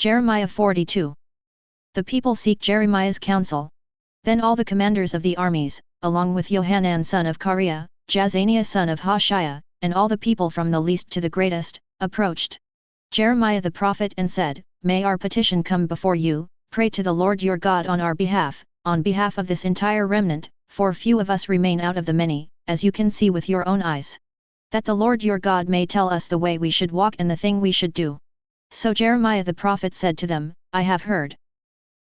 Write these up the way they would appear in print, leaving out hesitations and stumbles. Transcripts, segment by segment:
Jeremiah 42. The people seek Jeremiah's counsel. Then all the commanders of the armies, along with Johanan son of Kareah, Jazaniah son of Hoshiah, and all the people from the least to the greatest, approached Jeremiah the prophet and said, May our petition come before you, pray to the Lord your God on our behalf, on behalf of this entire remnant, for few of us remain out of the many, as you can see with your own eyes. That the Lord your God may tell us the way we should walk and the thing we should do. So Jeremiah the prophet said to them, I have heard.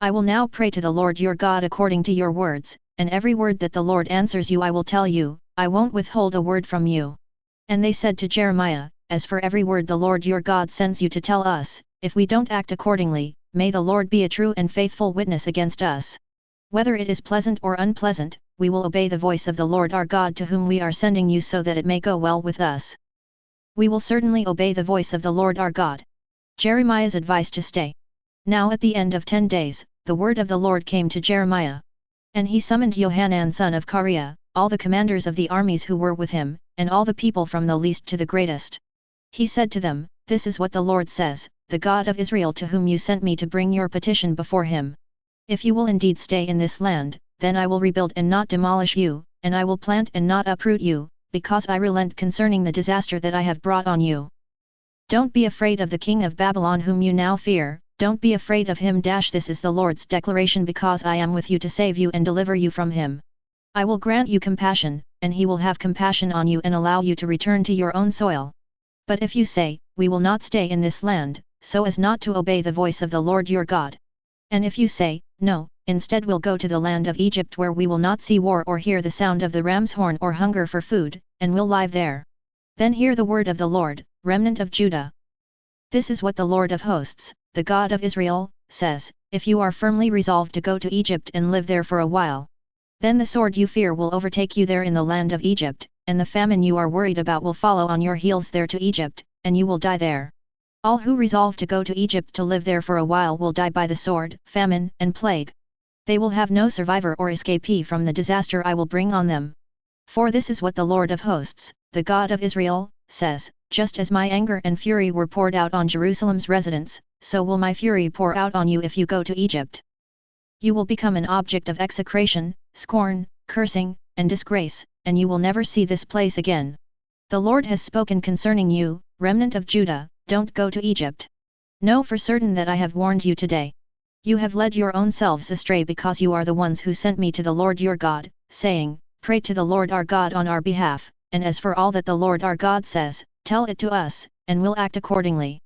I will now pray to the Lord your God according to your words, and every word that the Lord answers you I will tell you, I won't withhold a word from you. And they said to Jeremiah, As for every word the Lord your God sends you to tell us, if we don't act accordingly, may the Lord be a true and faithful witness against us. Whether it is pleasant or unpleasant, we will obey the voice of the Lord our God to whom we are sending you so that it may go well with us. We will certainly obey the voice of the Lord our God. Jeremiah's advice to stay. Now at the end of 10 days, the word of the Lord came to Jeremiah. And he summoned Johanan son of Kareah, all the commanders of the armies who were with him, and all the people from the least to the greatest. He said to them, This is what the Lord says, the God of Israel to whom you sent me to bring your petition before him. If you will indeed stay in this land, then I will rebuild and not demolish you, and I will plant and not uproot you, because I relent concerning the disaster that I have brought on you. Don't be afraid of the king of Babylon whom you now fear, don't be afraid of him. This is the Lord's declaration, because I am with you to save you and deliver you from him. I will grant you compassion, and he will have compassion on you and allow you to return to your own soil. But if you say, We will not stay in this land, so as not to obey the voice of the Lord your God. And if you say, No, instead we'll go to the land of Egypt where we will not see war or hear the sound of the ram's horn or hunger for food, and will live there. Then hear the word of the Lord, remnant of Judah. This is what the Lord of hosts, the God of Israel, says, If you are firmly resolved to go to Egypt and live there for a while, then the sword you fear will overtake you there in the land of Egypt, and the famine you are worried about will follow on your heels there to Egypt, and you will die there. All who resolve to go to Egypt to live there for a while will die by the sword, famine, and plague. They will have no survivor or escapee from the disaster I will bring on them. For this is what the Lord of hosts, the God of Israel, says, Just as my anger and fury were poured out on Jerusalem's residents, so will my fury pour out on you if you go to Egypt. You will become an object of execration, scorn, cursing, and disgrace, and you will never see this place again. The Lord has spoken concerning you, remnant of Judah, don't go to Egypt. Know for certain that I have warned you today. You have led your own selves astray because you are the ones who sent me to the Lord your God, saying, Pray to the Lord our God on our behalf, and as for all that the Lord our God says, tell it to us, and we'll act accordingly.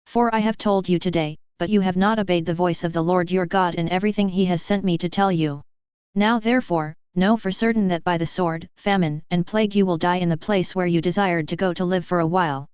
For I have told you today, but you have not obeyed the voice of the Lord your God in everything he has sent me to tell you. Now therefore, know for certain that by the sword, famine, and plague you will die in the place where you desired to go to live for a while.